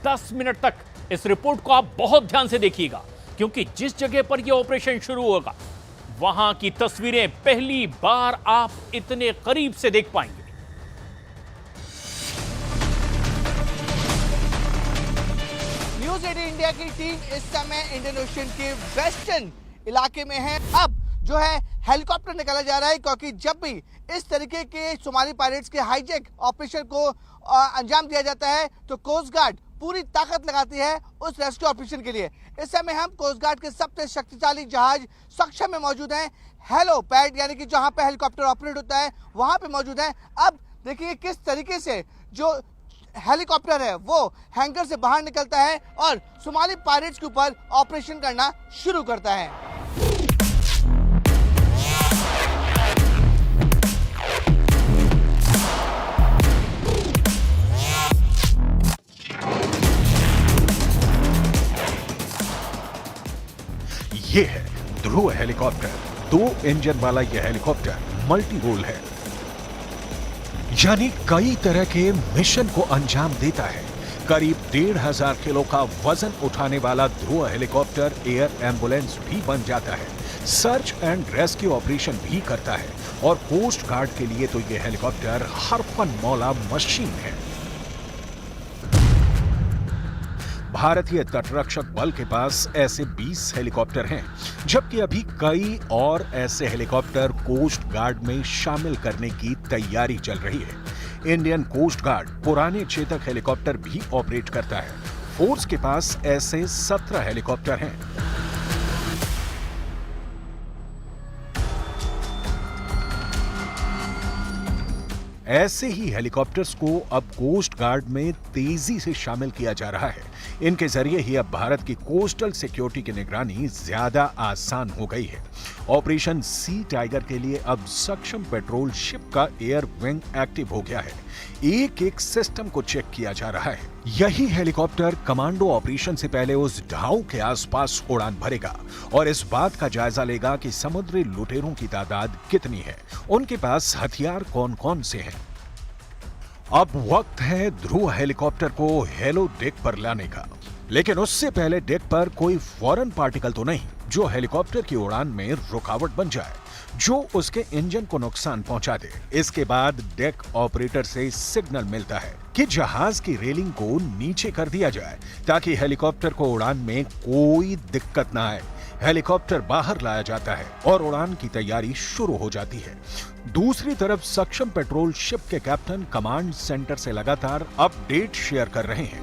10 minute तक इस report को आप बहुत ध्यान से देखिएगा, क्योंकि जिस जगह पर यह ऑपरेशन शुरू होगा वहां की तस्वीरें पहली बार आप इतने करीब से देख पाएंगे। न्यूज़ 18 इंडिया की टीम इस समय इंडियन ओशन के वेस्टर्न इलाके में है। अब जो है हेलीकॉप्टर निकाला जा रहा है, क्योंकि जब भी इस तरीके के सोमाली पायरेट्स के हाईजैक ऑपरेशन को अंजाम दिया जाता है तो कोस्ट गार्ड पूरी ताकत लगाती है उस रेस्क्यू ऑपरेशन के लिए। इस समय हम कोस्ट गार्ड के सबसे शक्तिशाली जहाज सक्षम में मौजूद हैं। हेलो पैड यानी कि जहां पे हेलीकॉप्टर ऑपरेट होता है वहां पे मौजूद है। अब देखिए किस तरीके से जो हेलीकॉप्टर है वो हैंगर से बाहर निकलता है और सोमाली पायरेट्स के ऊपर ऑपरेशन करना शुरू करता है। ये है ध्रुव हेलीकॉप्टर। 2 इंजन वाला यह हेलीकॉप्टर मल्टी रोल है, यानी कई तरह के मिशन को अंजाम देता है। करीब 1500 किलो का वजन उठाने वाला ध्रुव हेलीकॉप्टर एयर एम्बुलेंस भी बन जाता है, सर्च एंड रेस्क्यू ऑपरेशन भी करता है और कोस्ट गार्ड के लिए तो यह हेलीकॉप्टर हरफन मौला मशीन है। भारतीय तटरक्षक बल के पास ऐसे 20 हेलीकॉप्टर हैं, जबकि अभी कई और ऐसे हेलीकॉप्टर कोस्ट गार्ड में शामिल करने की तैयारी चल रही है। इंडियन कोस्ट गार्ड पुराने चेतक हेलीकॉप्टर भी ऑपरेट करता है। फोर्स के पास ऐसे 17 हेलीकॉप्टर हैं। ऐसे ही हेलीकॉप्टर्स को अब कोस्ट गार्ड में तेजी से शामिल किया जा रहा है। इनके जरिए ही अब भारत की कोस्टल सिक्योरिटी की निगरानी ज्यादा आसान हो गई है। ऑपरेशन सी टाइगर के लिए अब सक्षम पेट्रोल शिप का एयर विंग एक्टिव हो गया है। एक एक सिस्टम को चेक किया जा रहा है। यही हेलीकॉप्टर कमांडो ऑपरेशन से पहले उस ढाऊ के आसपास उड़ान भरेगा और इस बात का जायजा लेगा कि समुद्री लुटेरों की तादाद कितनी है, उनके पास हथियार कौन कौन से हैं। अब वक्त है ध्रुव हेलीकॉप्टर को हेलो डेक पर लाने का, लेकिन उससे पहले डेक पर कोई फॉरेन पार्टिकल तो नहीं जो हेलीकॉप्टर की उड़ान में रुकावट बन जाए, जो उसके इंजन को नुकसान पहुंचा दे। इसके बाद डेक ऑपरेटर से सिग्नल मिलता है कि जहाज की रेलिंग को नीचे कर दिया जाए ताकि हेलीकॉप्टर को उड़ान में कोई दिक्कत ना आए। हेलीकॉप्टर बाहर लाया जाता है और उड़ान की तैयारी शुरू हो जाती है। दूसरी तरफ सक्षम पेट्रोल शिप के कैप्टन कमांड सेंटर से लगातार अपडेट शेयर कर रहे हैं।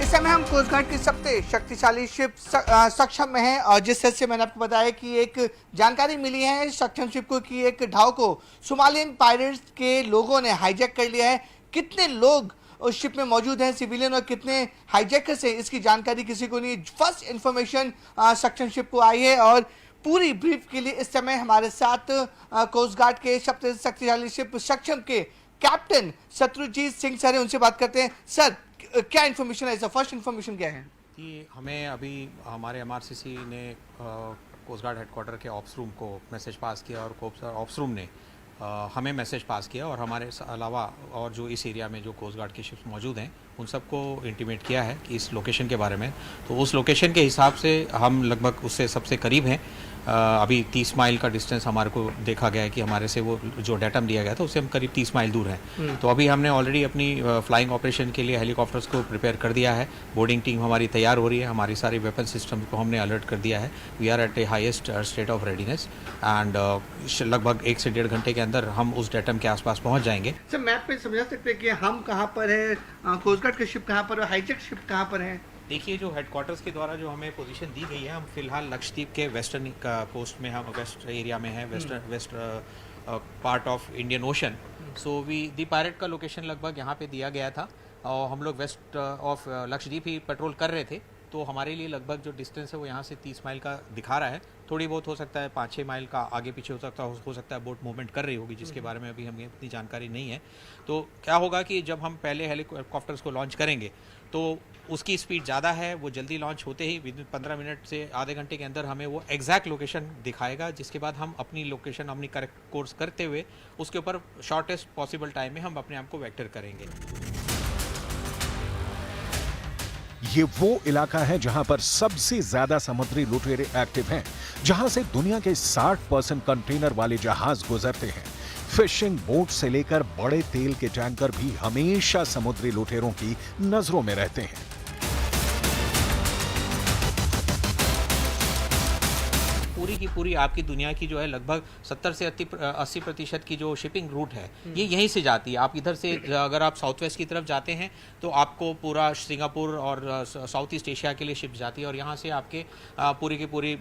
इस समय हम कोस्ट गार्ड की सबसे शक्तिशाली शिप सक्षम में हैं और जिस तरह से मैंने आपको बताया कि एक जानकारी मिली है सक्षम शिप को कि एक ढाऊ को सोमालियन पायरेट्स के लोगों ने हाईजैक कर लिया है। कितने लोग उस शिप में मौजूद हैं सिविलियन और कितने हाईजैकर्स हैं, इसकी जानकारी किसी को नहीं। फर्स्ट इंफॉर्मेशन सक्षम शिप को आई है और पूरी ब्रीफ के लिए इस समय हमारे साथ कोस्ट गार्ड के सबसे शक्तिशाली शिप सक्षम के कैप्टन शत्रुजीत सिंह सर हैं। उनसे बात करते हैं। सर, क्या इन्फॉर्मेशन है? फर्स्ट इन्फॉर्मेशन क्या है? कि हमें अभी हमारे एमआरसीसी ने कोस्ट गार्ड हेडक्वार्टर के ऑप्स रूम को मैसेज पास किया और ऑप्स रूम ने हमें मैसेज पास किया और हमारे अलावा और जो इस एरिया में जो कोस्ट गार्ड की शिप्स मौजूद हैं उन सबको इंटीमेट किया है कि इस लोकेशन के बारे में। तो उस लोकेशन के हिसाब से हम लगभग उससे सबसे करीब हैं। अभी 30 माइल का डिस्टेंस हमारे को देखा गया है कि हमारे से वो जो डेटम दिया गया था उससे हम करीब 30 माइल दूर हैं। तो अभी हमने ऑलरेडी अपनी फ्लाइंग ऑपरेशन के लिए हेलीकॉप्टर्स को प्रिपेयर कर दिया है। बोर्डिंग टीम हमारी तैयार हो रही है। हमारी सारी वेपन सिस्टम को हमने अलर्ट कर दिया है। We are at a highest state of readiness and लगभग 1 से 1.5 घंटे के अंदर हम उस डेटम के आसपास पहुंच जाएंगे। सर, मैप पे समझा सकते हैं कि हम कहाँ पर है, कोस्ट गार्ड की शिप कहाँ पर है, हाईजैक शिप कहाँ पर है? देखिए, जो हेडक्वार्टर्स के द्वारा जो हमें पोजीशन दी गई है, हम फिलहाल लक्षद्वीप के वेस्टर्न कोस्ट में, हम वेस्ट एरिया में है, west part of Indian Ocean. So the pirate का लोकेशन लगभग यहाँ पे दिया गया था और हम लोग वेस्ट ऑफ लक्षद्वीप ही पेट्रोल कर रहे थे तो हमारे लिए लगभग जो डिस्टेंस है वो यहाँ से 30 माइल का दिखा रहा है। थोड़ी बहुत हो सकता है 5-6 माइल का आगे पीछे हो सकता है बोट मूवमेंट कर रही होगी, जिसके बारे में अभी हमें इतनी जानकारी नहीं है। तो क्या होगा कि जब हम पहले हेलीकॉप्टर्स को लॉन्च करेंगे तो उसकी स्पीड ज़्यादा है, वो जल्दी लॉन्च होते ही विद 15 मिनट से आधे घंटे के अंदर हमें वो एग्जैक्ट लोकेशन दिखाएगा, जिसके बाद हम अपनी लोकेशन अपनी करेक्ट कोर्स करते हुए उसके ऊपर शॉर्टेस्ट पॉसिबल टाइम में हम अपने आप को वेक्टर करेंगे। ये वो इलाका है जहां पर सबसे ज्यादा समुद्री लुटेरे एक्टिव हैं, जहां से दुनिया के 60% कंटेनर वाले जहाज गुजरते हैं। फिशिंग बोट से लेकर बड़े तेल के टैंकर भी हमेशा समुद्री लुटेरों की नजरों में रहते हैं। पूरी की पूरी आपकी दुनिया की जो है लगभग 70 से 80% की जो शिपिंग रूट है ये यहीं से जाती है। आप इधर से अगर आप साउथ वेस्ट की तरफ जाते हैं तो आपको पूरा सिंगापुर और साउथ ईस्ट एशिया के लिए शिप जाती है, और यहाँ से आपके पूरी की पूरी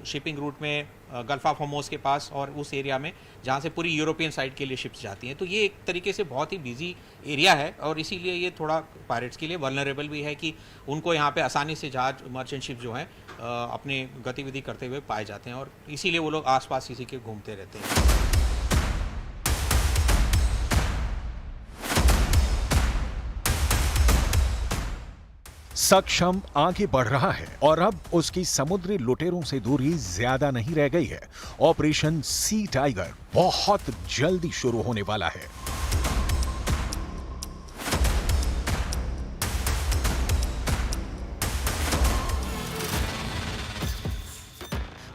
शिपिंग रूट में गल्फ ऑफ हॉर्मुज़ के पास और उस एरिया में जहाँ से पूरी यूरोपियन साइड के लिए शिप्स जाती हैं। तो ये एक तरीके से बहुत ही बिजी एरिया है, और इसीलिए ये थोड़ा पायरेट्स के लिए वल्नरेबल भी है कि उनको यहाँ पे आसानी से जहाज मर्चेंट शिप जो हैं अपनी गतिविधि करते हुए पाए जाते हैं, और इसीलिए वो लोग आसपास इसी के घूमते रहते हैं। सक्षम आगे बढ़ रहा है और अब उसकी समुद्री लुटेरों से दूरी ज्यादा नहीं रह गई है। ऑपरेशन सी टाइगर बहुत जल्दी शुरू होने वाला है।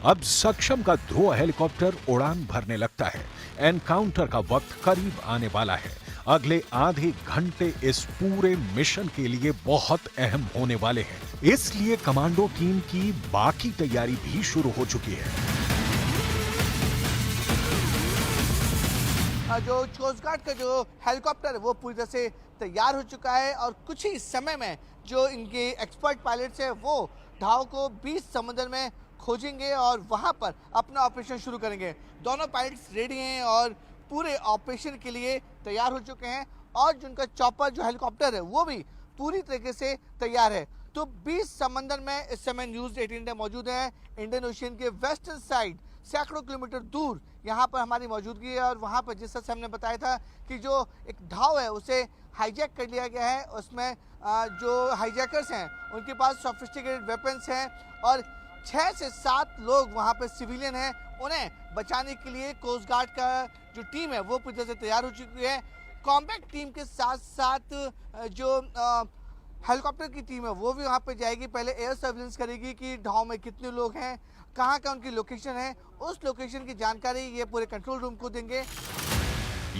अब सक्षम का ध्रुव हेलीकॉप्टर उड़ान भरने लगता है। एनकाउंटर का वक्त करीब आने वाला है। अगले आधे घंटे इस पूरे मिशन के लिए बहुत अहम होने वाले हैं, इसलिए कमांडो टीम की बाकी तैयारी भी शुरू हो चुकी है। जो कोस्ट गार्ड का जो हेलीकॉप्टर है वो पूरी तरह से तैयार हो चुका है, और कुछ ही समय में जो इनके एक्सपर्ट पायलट्स हैं वो ढाव को 20 समुद्र में खोजेंगे और वहां पर अपना ऑपरेशन शुरू करेंगे। दोनों पायलट्स रेडी हैं और पूरे ऑपरेशन के लिए तैयार हो चुके हैं, और जिनका चॉपर जो हेलीकॉप्टर है वो भी पूरी तरीके से तैयार है। तो 20 समंदर में इस समय न्यूज़ 18 इंडिया मौजूद है। इंडियन ओशियन के वेस्टर्न साइड सैकड़ों किलोमीटर दूर यहाँ पर हमारी मौजूदगी है, और वहाँ पर जिस तरह से हमने बताया था कि जो एक ढाव है उसे हाईजैक कर लिया गया है। उसमें जो हाईजैकर्स हैं उनके पास सोफिस्टिकेटेड वेपन्स हैं, और 6 से 7 लोग वहाँ पर सिविलियन हैं। उन्हें बचाने के लिए कोस्ट गार्ड का जो टीम है वो पूरी तरह से तैयार हो चुकी है। कॉम्बैट टीम के साथ साथ जो हेलीकॉप्टर की टीम है वो भी वहाँ पे जाएगी। पहले एयर सर्विलेंस करेगी कि ढाव में कितने लोग हैं, कहाँ का उनकी लोकेशन है। उस लोकेशन की जानकारी ये पूरे कंट्रोल रूम को देंगे।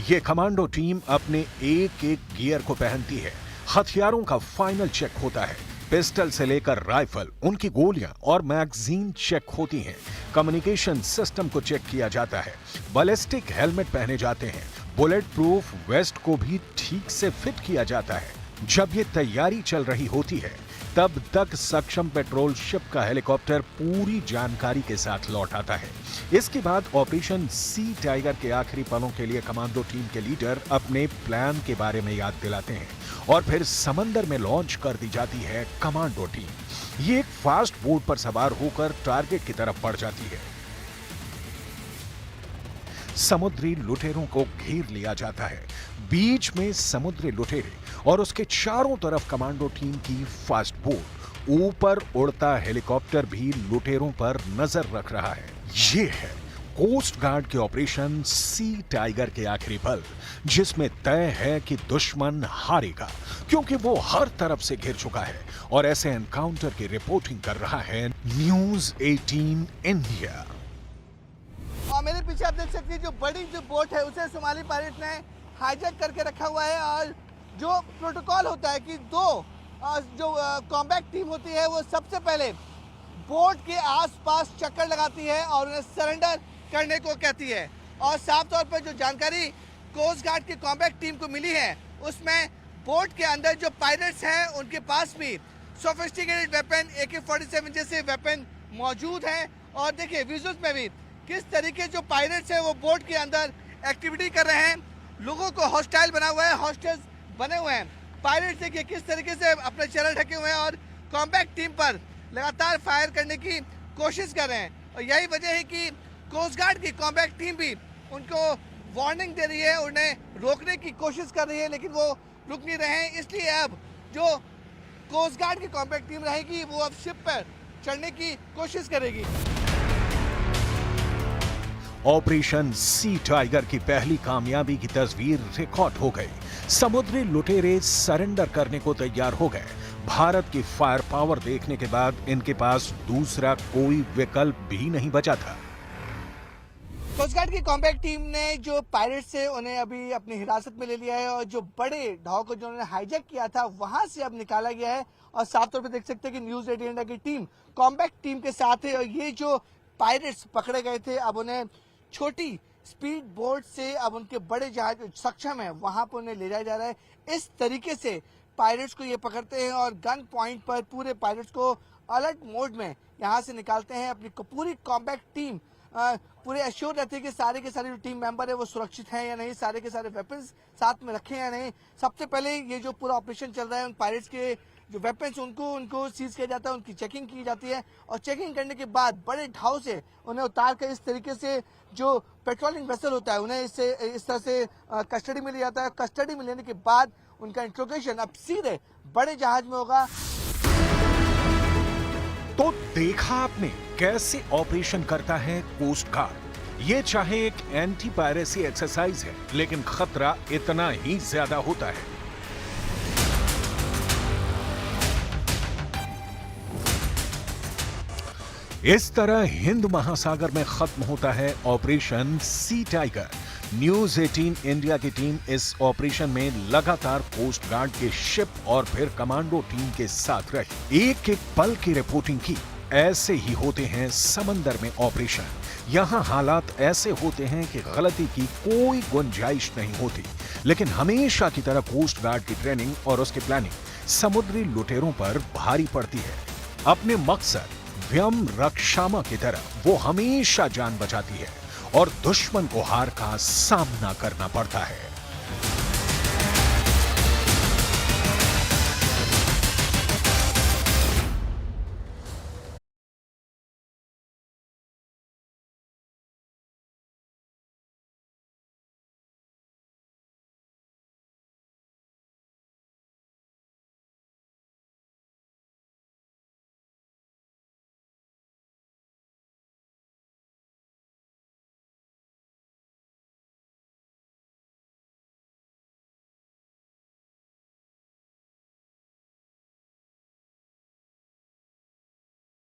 ये कमांडो टीम अपने एक एक गियर को पहनती है। हथियारों का फाइनल चेक होता है। पिस्टल से लेकर राइफल, उनकी गोलियां और मैगजीन चेक होती हैं। कम्युनिकेशन सिस्टम को चेक किया जाता है। बैलिस्टिक हेलमेट पहने जाते हैं। बुलेट प्रूफ वेस्ट को भी ठीक से फिट किया जाता है। जब ये तैयारी चल रही होती है तब तक सक्षम पेट्रोल शिप का हेलीकॉप्टर पूरी जानकारी के साथ लौट आता है। इसके बाद ऑपरेशन सी टाइगर के आखिरी पलों के लिए कमांडो टीम के लीडर अपने प्लान के बारे में याद दिलाते हैं, और फिर समंदर में लॉन्च कर दी जाती है कमांडो टीम। ये एक फास्ट बोट पर सवार होकर टारगेट की तरफ बढ़ जाती है। समुद्री लुटेरों को घेर लिया जाता है। बीच में समुद्री लुटेरे और उसके चारों तरफ कमांडो टीम की फास्ट बोट। ऊपर उड़ता हेलीकॉप्टर भी लुटेरों पर नजर रख रहा है। ये है कोस्ट गार्ड के ऑपरेशन सी टाइगर के आखिरी पल, जिसमें तय है कि दुश्मन हारेगा, क्योंकि वो हर तरफ से घिर चुका है। और ऐसे एनकाउंटर की रिपोर्टिंग कर रहा है न्यूज़ 18 इंडिया। और मेरे पीछे आप देख सकते हैं जो बड़ी जो बोट है उसे सोमाली पायलट ने हाईजैक करके रखा हुआ है। और जो प्रोटोकॉल होता है कि जो कॉम्बैट टीम होती है वो सबसे पहले बोट के आसपास चक्कर लगाती है और उन्हें सरेंडर करने को कहती है। और साफ तौर पर जो जानकारी कोस्ट गार्ड की कॉम्बैट टीम को मिली है उसमें बोट के अंदर जो पायलट्स हैं उनके पास भी सोफिस्टिकेटेड वेपन AK-47 जैसे वेपन मौजूद हैं। और देखिए विजुअल्स में भी किस तरीके जो पायलट्स हैं वो बोट के अंदर एक्टिविटी कर रहे हैं। लोगों को हॉस्टाइल बना हुआ है, हॉस्टेज बने हुए हैं। पायलट्स देखिए किस तरीके से अपने चेहरा ढके हुए हैं और कॉम्बैट टीम पर लगातार फायर करने की कोशिश कर रहे हैं और यही वजह है कि कोस्ट गार्ड की कॉम्बैट टीम भी उनको वार्निंग दे रही है, उन्हें रोकने की कोशिश कर रही है, लेकिन वो रुक नहीं रहे हैं। इसलिए अब जो कोस्ट गार्ड की कॉम्बैट टीम रहेगी वो अब शिप पर चढ़ने की कोशिश करेगी। ऑपरेशन सी टाइगर की पहली कामयाबी की तस्वीर रिकॉर्ड हो गई। समुद्री लुटेरे सरेंडर करने को तैयार हो गए। भारत की फायर पावर देखने के बाद इनके पास दूसरा कोई विकल्प भी नहीं बचा था। कोस्ट गार्ड की कॉम्बैट टीम ने जो पायरेट्स थे उन्हें अभी अपनी हिरासत में ले लिया है और जो बड़े ढाव को जो उन्होंने हाईजैक किया था वहां से अब निकाला गया है और साफ तौर पर देख सकते हैं कि न्यूज 18 इंडिया की टीम कॉम्बैट टीम के साथ है और ये जो पायरेट्स पकड़े गए थे अब उन्हें छोटी स्पीड बोट से अब उनके बड़े जहाज सक्षम है वहां पर उन्हें ले जाया जा रहा है। इस तरीके से पायरेट्स को ये पकड़ते हैं और गन पॉइंट पर पूरे पायरेट्स को अलर्ट मोड में यहां से निकालते हैं। अपनी पूरी कॉम्बैट टीम पूरे एश्योर रहते हैं कि सारे के सारे जो टीम मेंबर है वो सुरक्षित हैं या नहीं, सारे के सारे वेपन्स साथ में रखे हैं या नहीं। सबसे पहले ये जो पूरा ऑपरेशन चल रहा है उन पायरेट्स के जो वेपन्स उनको सीज किया जाता है, उनकी चेकिंग की जाती है और चेकिंग करने के बाद बड़े ढाव से उन्हें उतार कर इस तरीके से जो पेट्रोलिंग वेसल होता है उन्हें इस तरह से कस्टडी में लिया जाता है। कस्टडी में लेने के बाद उनका इंट्रोगेशन अब सीधे बड़े जहाज में होगा। तो देखा आपने कैसे ऑपरेशन करता है कोस्ट गार्ड। ये चाहे एक एंटी पायरेसी एक्सरसाइज है लेकिन खतरा इतना ही ज्यादा होता है। इस तरह हिंद महासागर में खत्म होता है operation C tiger. News 18 India की टीम इस ऑपरेशन में लगातार कोस्ट गार्ड के शिप और फिर कमांडो टीम के साथ रही। एक एक पल की रिपोर्टिंग की। ऐसे ही होते हैं समंदर में ऑपरेशन। यहाँ हालात ऐसे होते हैं कि गलती की कोई गुंजाइश नहीं होती, लेकिन हमेशा की तरह कोस्ट गार्ड की ट्रेनिंग और उसकी प्लानिंग समुद्री लुटेरों पर भारी पड़ती है। अपने मकसद व्यम रक्षामा की तरह वो हमेशा जान बचाती है और दुश्मन को हार का सामना करना पड़ता है।